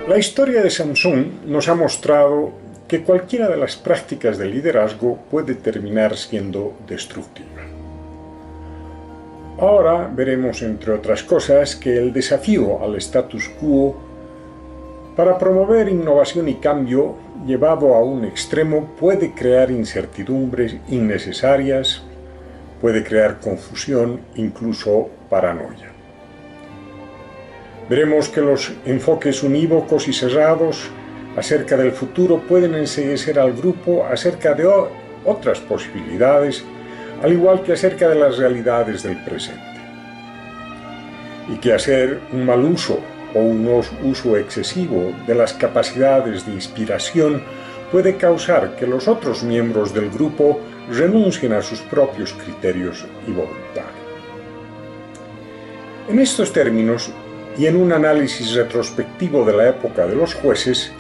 La historia de Samson nos ha mostrado que cualquiera de las prácticas de liderazgo puede terminar siendo destructiva. Ahora veremos, entre otras cosas, que el desafío al status quo para promover innovación y cambio llevado a un extremo puede crear incertidumbres innecesarias, puede crear confusión, incluso paranoia. Veremos que los enfoques unívocos y cerrados acerca del futuro pueden enceguecer al grupo acerca de otras posibilidades, al igual que acerca de las realidades del presente. Y que hacer un mal uso o un uso excesivo de las capacidades de inspiración puede causar que los otros miembros del grupo renuncien a sus propios criterios y voluntad. En estos términos, y en un análisis retrospectivo de la época de los jueces,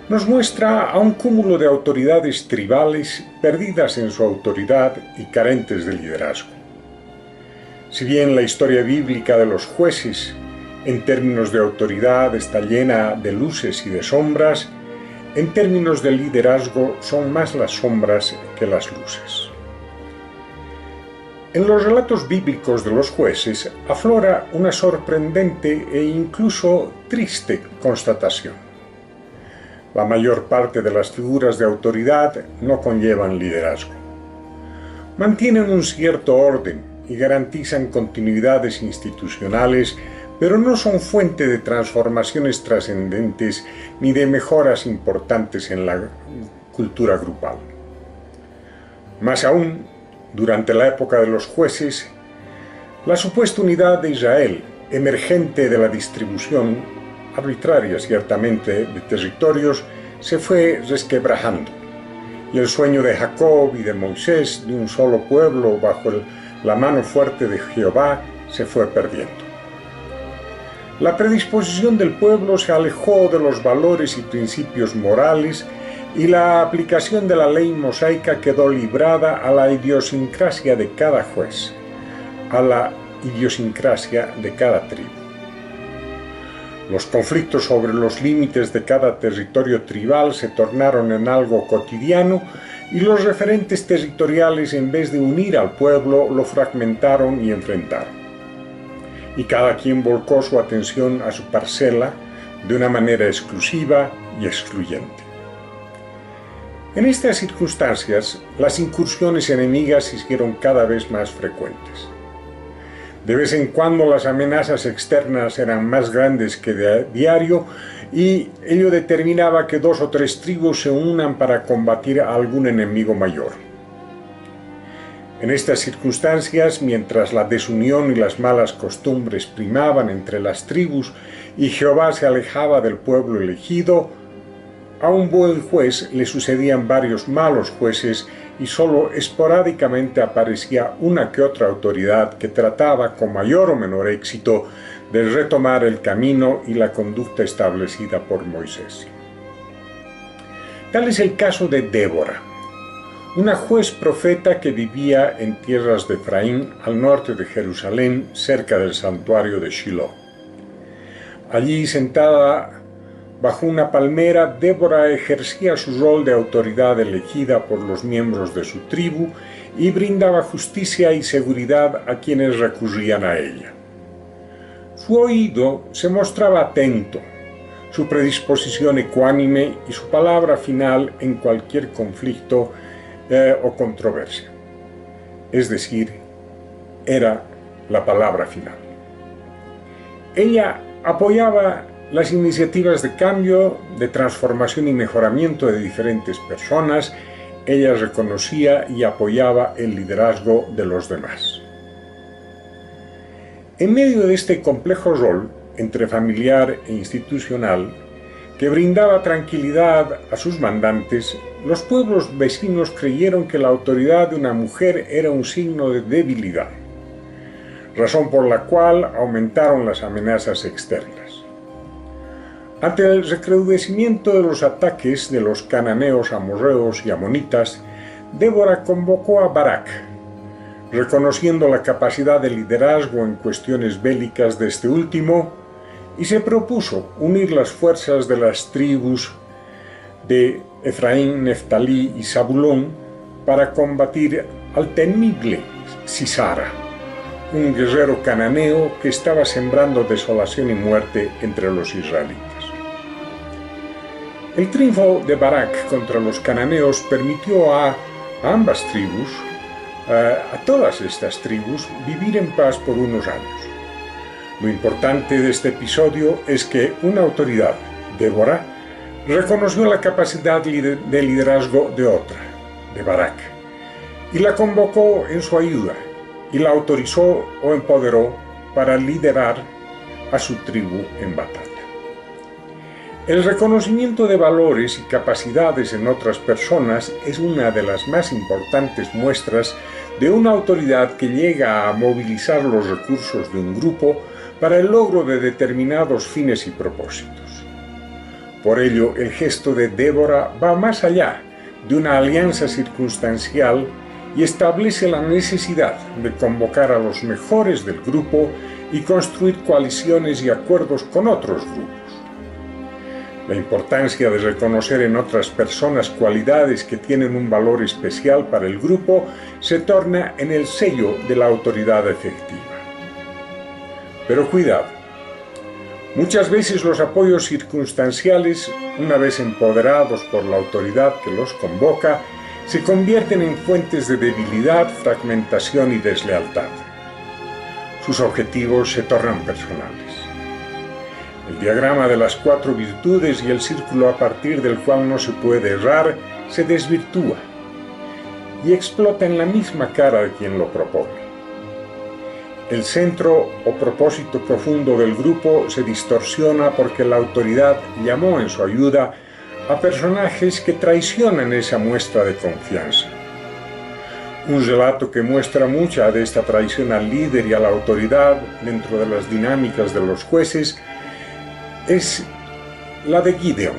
nos muestra a un cúmulo de autoridades tribales perdidas en su autoridad y carentes de liderazgo. Si bien la historia bíblica de los jueces, en términos de autoridad, está llena de luces y de sombras, en términos de liderazgo son más las sombras que las luces. En los relatos bíblicos de los jueces aflora una sorprendente e incluso triste constatación. La mayor parte de las figuras de autoridad no conllevan liderazgo. Mantienen un cierto orden y garantizan continuidades institucionales, pero no son fuente de transformaciones trascendentes ni de mejoras importantes en la cultura grupal. Más aún, durante la época de los jueces, la supuesta unidad de Israel, emergente de la distribución, arbitraria ciertamente, de territorios, se fue resquebrajando, y el sueño de Jacob y de Moisés de un solo pueblo bajo la mano fuerte de Jehová se fue perdiendo. La predisposición del pueblo se alejó de los valores y principios morales y la aplicación de la ley mosaica quedó librada a la idiosincrasia de cada juez, a la idiosincrasia de cada tribu. Los conflictos sobre los límites de cada territorio tribal se tornaron en algo cotidiano y los referentes territoriales, en vez de unir al pueblo, lo fragmentaron y enfrentaron. Y cada quien volcó su atención a su parcela de una manera exclusiva y excluyente. En estas circunstancias, las incursiones enemigas se hicieron cada vez más frecuentes. De vez en cuando las amenazas externas eran más grandes que de diario y ello determinaba que 2 o 3 tribus se unan para combatir a algún enemigo mayor. En estas circunstancias, mientras la desunión y las malas costumbres primaban entre las tribus y Jehová se alejaba del pueblo elegido, a un buen juez le sucedían varios malos jueces y solo esporádicamente aparecía una que otra autoridad que trataba con mayor o menor éxito de retomar el camino y la conducta establecida por Moisés. Tal es el caso de Débora, una juez profeta que vivía en tierras de Efraín, al norte de Jerusalén, cerca del santuario de Shiloh. Allí, sentada bajo una palmera, Débora ejercía su rol de autoridad elegida por los miembros de su tribu y brindaba justicia y seguridad a quienes recurrían a ella. Su oído se mostraba atento, su predisposición ecuánime y su palabra final en cualquier conflicto o controversia. Es decir, era la palabra final. Ella apoyaba las iniciativas de cambio, de transformación y mejoramiento de diferentes personas. Ella reconocía y apoyaba el liderazgo de los demás. En medio de este complejo rol, entre familiar e institucional, que brindaba tranquilidad a sus mandantes, los pueblos vecinos creyeron que la autoridad de una mujer era un signo de debilidad, razón por la cual aumentaron las amenazas externas. Ante el recrudecimiento de los ataques de los cananeos, amorreos y amonitas, Débora convocó a Barak, reconociendo la capacidad de liderazgo en cuestiones bélicas de este último, y se propuso unir las fuerzas de las tribus de Efraín, Neftalí y Zabulón para combatir al temible Sisara, un guerrero cananeo que estaba sembrando desolación y muerte entre los israelitas. El triunfo de Barak contra los cananeos permitió a ambas tribus, a todas estas tribus, vivir en paz por unos años. Lo importante de este episodio es que una autoridad, Débora, reconoció la capacidad de liderazgo de otra, de Barak, y la convocó en su ayuda y la autorizó o empoderó para liderar a su tribu en batalla. El reconocimiento de valores y capacidades en otras personas es una de las más importantes muestras de una autoridad que llega a movilizar los recursos de un grupo para el logro de determinados fines y propósitos. Por ello, el gesto de Débora va más allá de una alianza circunstancial y establece la necesidad de convocar a los mejores del grupo y construir coaliciones y acuerdos con otros grupos. La importancia de reconocer en otras personas cualidades que tienen un valor especial para el grupo se torna en el sello de la autoridad efectiva. Pero cuidado, muchas veces los apoyos circunstanciales, una vez empoderados por la autoridad que los convoca, se convierten en fuentes de debilidad, fragmentación y deslealtad. Sus objetivos se tornan personales. El diagrama de las 4 virtudes y el círculo a partir del cual no se puede errar se desvirtúa y explota en la misma cara de quien lo propone. El centro o propósito profundo del grupo se distorsiona porque la autoridad llamó en su ayuda a personajes que traicionan esa muestra de confianza. Un relato que muestra mucha de esta traición al líder y a la autoridad dentro de las dinámicas de los jueces es la de Gideón,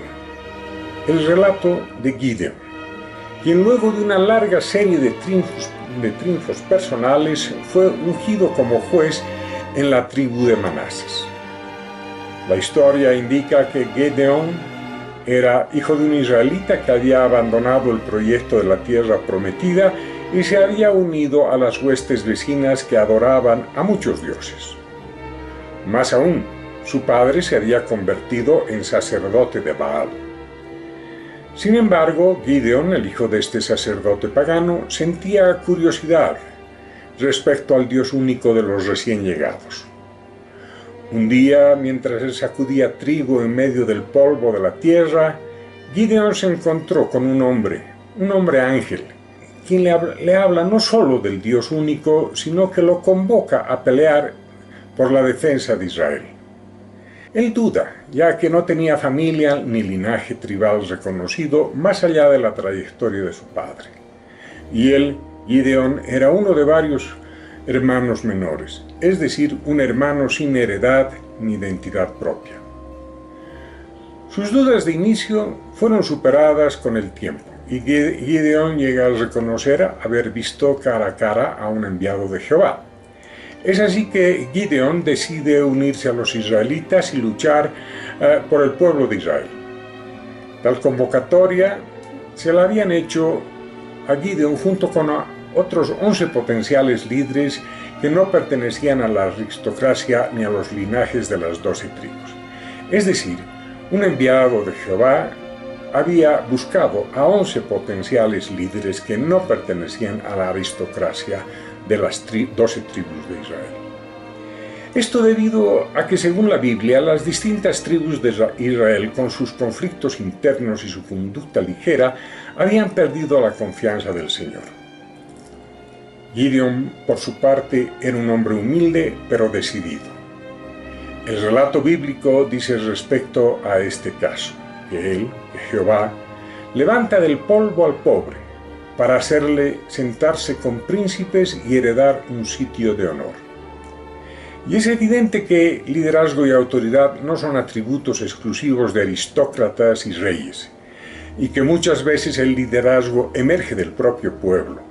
el relato de Gideón, quien luego de una larga serie de triunfos personales fue ungido como juez en la tribu de Manases. La historia indica que Gideón era hijo de un israelita que había abandonado el proyecto de la tierra prometida y se había unido a las huestes vecinas que adoraban a muchos dioses. Más aún, su padre se había convertido en sacerdote de Baal. Sin embargo, Gideón, el hijo de este sacerdote pagano, sentía curiosidad respecto al Dios único de los recién llegados. Un día, mientras él sacudía trigo en medio del polvo de la tierra, Gideón se encontró con un hombre ángel, quien le habla no solo del Dios único, sino que lo convoca a pelear por la defensa de Israel. Él duda, ya que no tenía familia ni linaje tribal reconocido más allá de la trayectoria de su padre. Y él, Gideón, era uno de varios hermanos menores, es decir, un hermano sin heredad ni identidad propia. Sus dudas de inicio fueron superadas con el tiempo, y Gideón llega a reconocer haber visto cara a cara a un enviado de Jehová. Es así que Gideón decide unirse a los israelitas y luchar por el pueblo de Israel. Tal convocatoria se la habían hecho a Gideón junto con otros 11 potenciales líderes que no pertenecían a la aristocracia ni a los linajes de las 12 tribus. Es decir, un enviado de Jehová había buscado a 11 potenciales líderes que no pertenecían a la aristocracia de las 12 tribus de Israel. Esto debido a que, según la Biblia, las distintas tribus de Israel, con sus conflictos internos y su conducta ligera, habían perdido la confianza del Señor. Gideón, por su parte, era un hombre humilde, pero decidido. El relato bíblico dice respecto a este caso, que él, Jehová, levanta del polvo al pobre, para hacerle sentarse con príncipes y heredar un sitio de honor. Y es evidente que liderazgo y autoridad no son atributos exclusivos de aristócratas y reyes, y que muchas veces el liderazgo emerge del propio pueblo,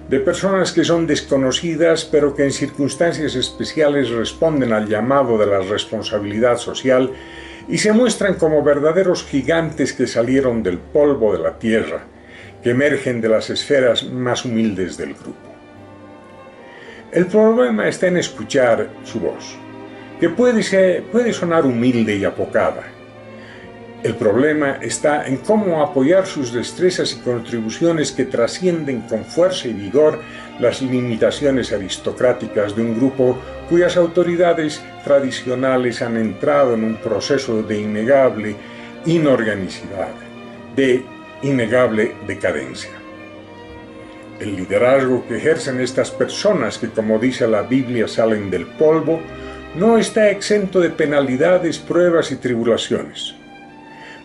de personas que son desconocidas pero que en circunstancias especiales responden al llamado de la responsabilidad social y se muestran como verdaderos gigantes que salieron del polvo de la tierra, que emergen de las esferas más humildes del grupo. El problema está en escuchar su voz, que puede sonar humilde y apocada. El problema está en cómo apoyar sus destrezas y contribuciones que trascienden con fuerza y vigor las limitaciones aristocráticas de un grupo cuyas autoridades tradicionales han entrado en un proceso de innegable inorganicidad, de innegable decadencia. El liderazgo que ejercen estas personas que, como dice la Biblia, salen del polvo, no está exento de penalidades, pruebas y tribulaciones,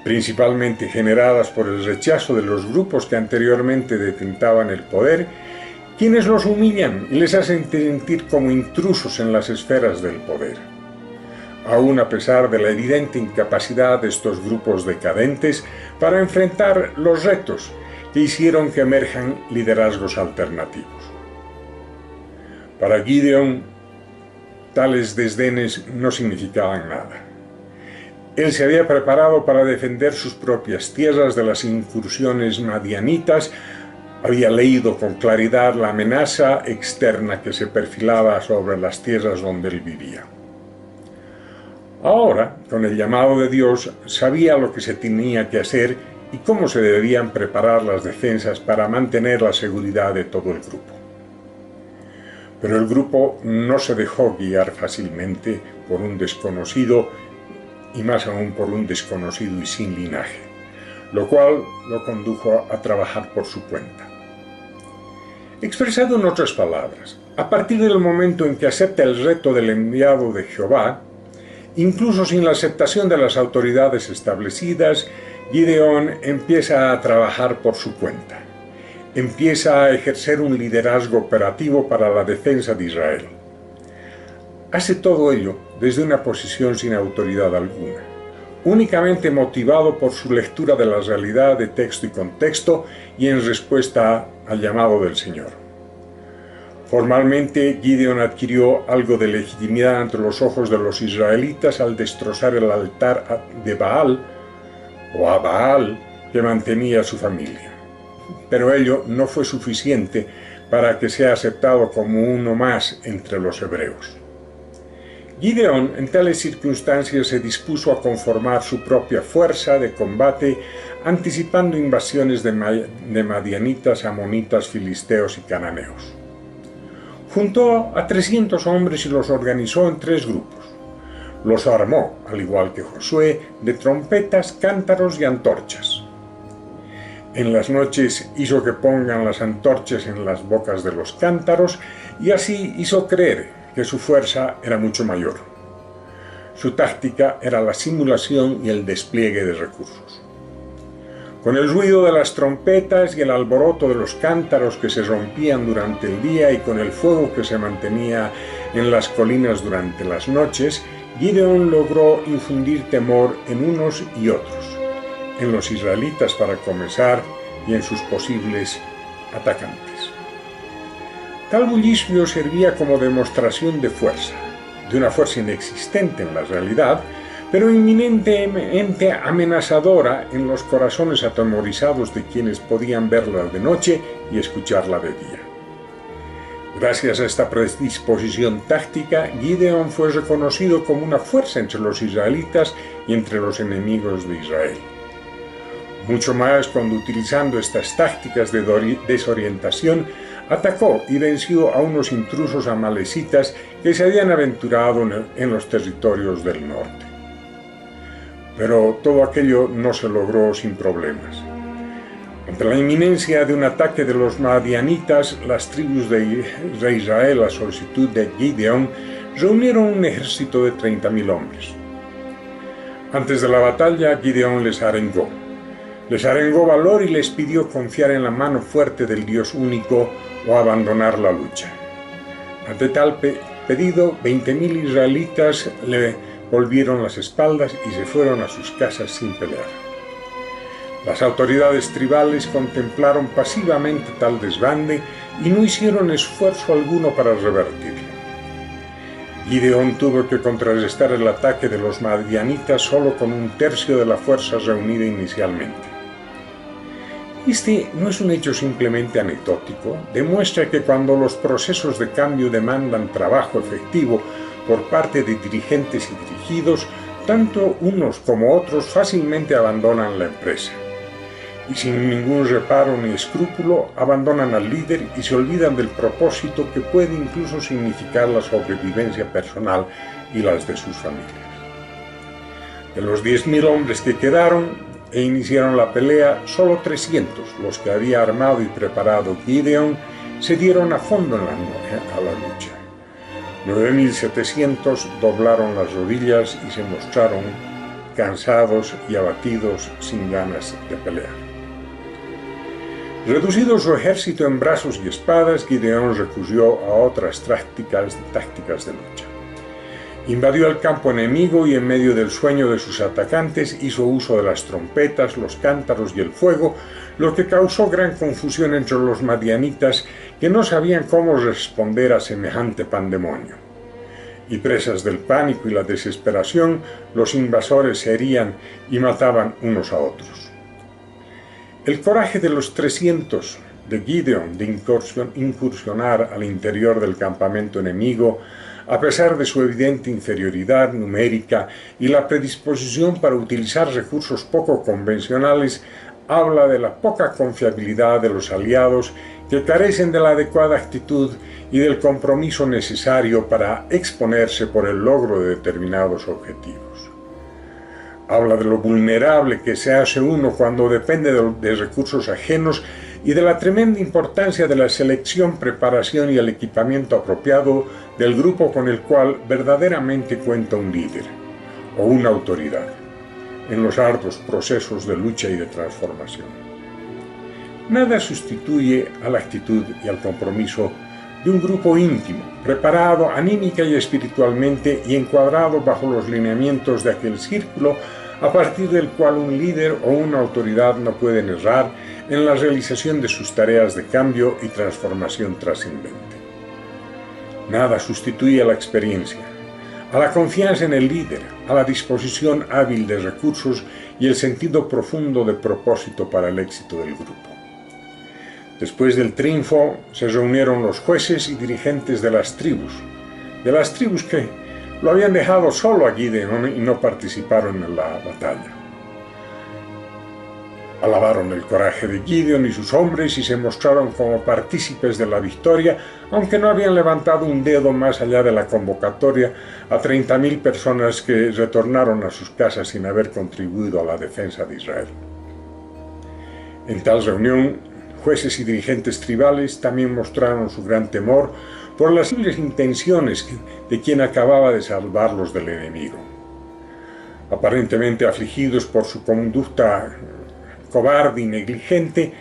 principalmente generadas por el rechazo de los grupos que anteriormente detentaban el poder, quienes los humillan y les hacen sentir como intrusos en las esferas del poder. Aún a pesar de la evidente incapacidad de estos grupos decadentes para enfrentar los retos que hicieron que emerjan liderazgos alternativos. Para Gideón, tales desdenes no significaban nada. Él se había preparado para defender sus propias tierras de las incursiones madianitas, había leído con claridad la amenaza externa que se perfilaba sobre las tierras donde él vivía. Ahora, con el llamado de Dios, sabía lo que se tenía que hacer y cómo se debían preparar las defensas para mantener la seguridad de todo el grupo. Pero el grupo no se dejó guiar fácilmente por un desconocido, y más aún por un desconocido y sin linaje, lo cual lo condujo a trabajar por su cuenta. Expresado en otras palabras, a partir del momento en que acepta el reto del enviado de Jehová, incluso sin la aceptación de las autoridades establecidas, Gideón empieza a trabajar por su cuenta. Empieza a ejercer un liderazgo operativo para la defensa de Israel. Hace todo ello desde una posición sin autoridad alguna, únicamente motivado por su lectura de la realidad de texto y contexto y en respuesta al llamado del Señor. Formalmente, Gideón adquirió algo de legitimidad ante los ojos de los israelitas al destrozar el altar de Baal, o a Baal, que mantenía a su familia. Pero ello no fue suficiente para que sea aceptado como uno más entre los hebreos. Gideón, en tales circunstancias, se dispuso a conformar su propia fuerza de combate, anticipando invasiones de madianitas, amonitas, filisteos y cananeos. Juntó a 300 hombres y los organizó en 3 grupos. Los armó, al igual que Josué, de trompetas, cántaros y antorchas. En las noches hizo que pongan las antorchas en las bocas de los cántaros y así hizo creer que su fuerza era mucho mayor. Su táctica era la simulación y el despliegue de recursos. Con el ruido de las trompetas y el alboroto de los cántaros que se rompían durante el día y con el fuego que se mantenía en las colinas durante las noches, Gideón logró infundir temor en unos y otros, en los israelitas para comenzar y en sus posibles atacantes. Tal bullicio servía como demostración de fuerza, de una fuerza inexistente en la realidad, pero inminentemente amenazadora en los corazones atemorizados de quienes podían verla de noche y escucharla de día. Gracias a esta predisposición táctica, Gideón fue reconocido como una fuerza entre los israelitas y entre los enemigos de Israel. Mucho más cuando, utilizando estas tácticas de desorientación, atacó y venció a unos intrusos amalecitas que se habían aventurado en los territorios del norte. Pero todo aquello no se logró sin problemas. Ante la inminencia de un ataque de los madianitas, las tribus de Israel, a solicitud de Gideón, reunieron un ejército de 30.000 hombres. Antes de la batalla, Gideón les arengó valor y les pidió confiar en la mano fuerte del Dios único o abandonar la lucha. Ante tal pedido, 20.000 israelitas le volvieron las espaldas y se fueron a sus casas sin pelear. Las autoridades tribales contemplaron pasivamente tal desbande y no hicieron esfuerzo alguno para revertirlo. Gideón tuvo que contrarrestar el ataque de los madianitas solo con un tercio de la fuerza reunida inicialmente. Este no es un hecho simplemente anecdótico, demuestra que cuando los procesos de cambio demandan trabajo efectivo por parte de dirigentes y dirigidos, tanto unos como otros fácilmente abandonan la empresa. Y sin ningún reparo ni escrúpulo, abandonan al líder y se olvidan del propósito que puede incluso significar la sobrevivencia personal y las de sus familias. De los 10.000 hombres que quedaron e iniciaron la pelea, solo 300, los que había armado y preparado Gideón, se dieron a fondo a la lucha. 9.700 doblaron las rodillas y se mostraron cansados y abatidos sin ganas de pelear. Reducido su ejército en brazos y espadas, Gideón recurrió a otras tácticas de lucha. Invadió el campo enemigo y en medio del sueño de sus atacantes hizo uso de las trompetas, los cántaros y el fuego, lo que causó gran confusión entre los madianitas que no sabían cómo responder a semejante pandemonio. Y presas del pánico y la desesperación, los invasores se herían y mataban unos a otros. El coraje de los 300 de Gideón de incursionar al interior del campamento enemigo, a pesar de su evidente inferioridad numérica y la predisposición para utilizar recursos poco convencionales, habla de la poca confiabilidad de los aliados que carecen de la adecuada actitud y del compromiso necesario para exponerse por el logro de determinados objetivos. Habla de lo vulnerable que se hace uno cuando depende de recursos ajenos y de la tremenda importancia de la selección, preparación y el equipamiento apropiado del grupo con el cual verdaderamente cuenta un líder o una autoridad en los arduos procesos de lucha y de transformación. Nada sustituye a la actitud y al compromiso de un grupo íntimo, preparado anímica y espiritualmente y encuadrado bajo los lineamientos de aquel círculo a partir del cual un líder o una autoridad no pueden errar en la realización de sus tareas de cambio y transformación trascendente. Nada sustituye a la experiencia, a la confianza en el líder, a la disposición hábil de recursos y el sentido profundo de propósito para el éxito del grupo. Después del triunfo se reunieron los jueces y dirigentes de las tribus que lo habían dejado solo a Gideón y no participaron en la batalla. Alabaron el coraje de Gideón y sus hombres y se mostraron como partícipes de la victoria, aunque no habían levantado un dedo más allá de la convocatoria a 30.000 personas que retornaron a sus casas sin haber contribuido a la defensa de Israel. En tal reunión, jueces y dirigentes tribales también mostraron su gran temor por las simples intenciones de quien acababa de salvarlos del enemigo. Aparentemente afligidos por su conducta cobarde y negligente,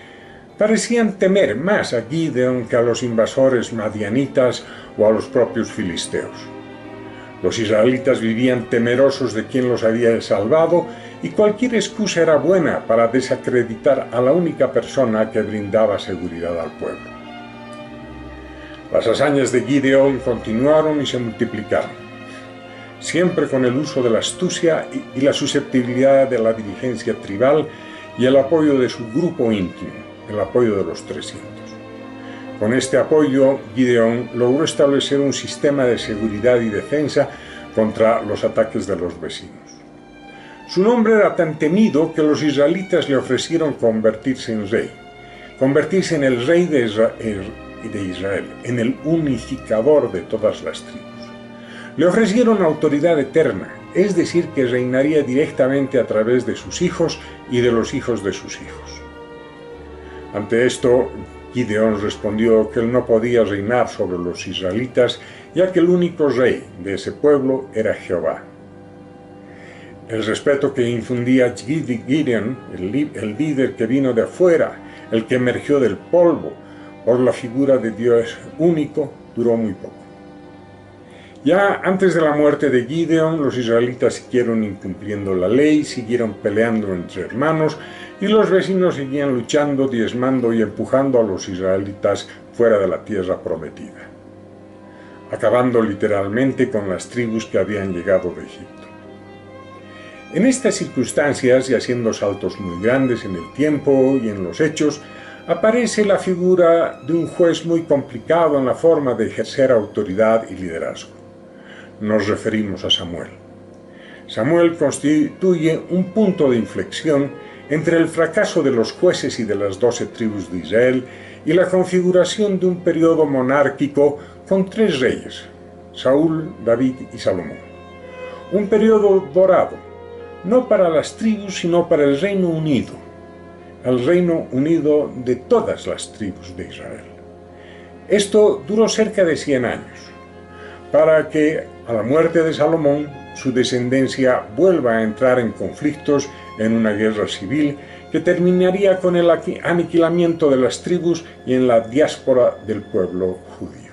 parecían temer más a Gideón que a los invasores madianitas o a los propios filisteos. Los israelitas vivían temerosos de quien los había salvado y cualquier excusa era buena para desacreditar a la única persona que brindaba seguridad al pueblo. Las hazañas de Gideón continuaron y se multiplicaron, siempre con el uso de la astucia y la susceptibilidad de la dirigencia tribal y el apoyo de su grupo íntimo, el apoyo de los 300. Con este apoyo, Gideón logró establecer un sistema de seguridad y defensa contra los ataques de los vecinos. Su nombre era tan temido que los israelitas le ofrecieron convertirse en el rey de Israel, en el unificador de todas las tribus. Le ofrecieron autoridad eterna, es decir, que reinaría directamente a través de sus hijos y de los hijos de sus hijos. Ante esto, Gideón respondió que él no podía reinar sobre los israelitas, ya que el único rey de ese pueblo era Jehová. El respeto que infundía Gideón, el líder que vino de afuera, el que emergió del polvo, por la figura de Dios único, duró muy poco. Ya antes de la muerte de Gideón, los israelitas siguieron incumpliendo la ley, siguieron peleando entre hermanos y los vecinos seguían luchando, diezmando y empujando a los israelitas fuera de la tierra prometida, acabando literalmente con las tribus que habían llegado de Egipto. En estas circunstancias, y haciendo saltos muy grandes en el tiempo y en los hechos, aparece la figura de un juez muy complicado en la forma de ejercer autoridad y liderazgo. Nos referimos a Samuel. Samuel constituye un punto de inflexión entre el fracaso de los jueces y de las 12 tribus de Israel y la configuración de un periodo monárquico con 3 reyes, Saúl, David y Salomón. Un periodo dorado, no para las tribus, sino para el Reino Unido, el Reino Unido de todas las tribus de Israel. Esto duró cerca de 100 años, para que a la muerte de Salomón su descendencia vuelva a entrar en conflictos en una guerra civil que terminaría con el aniquilamiento de las tribus y en la diáspora del pueblo judío.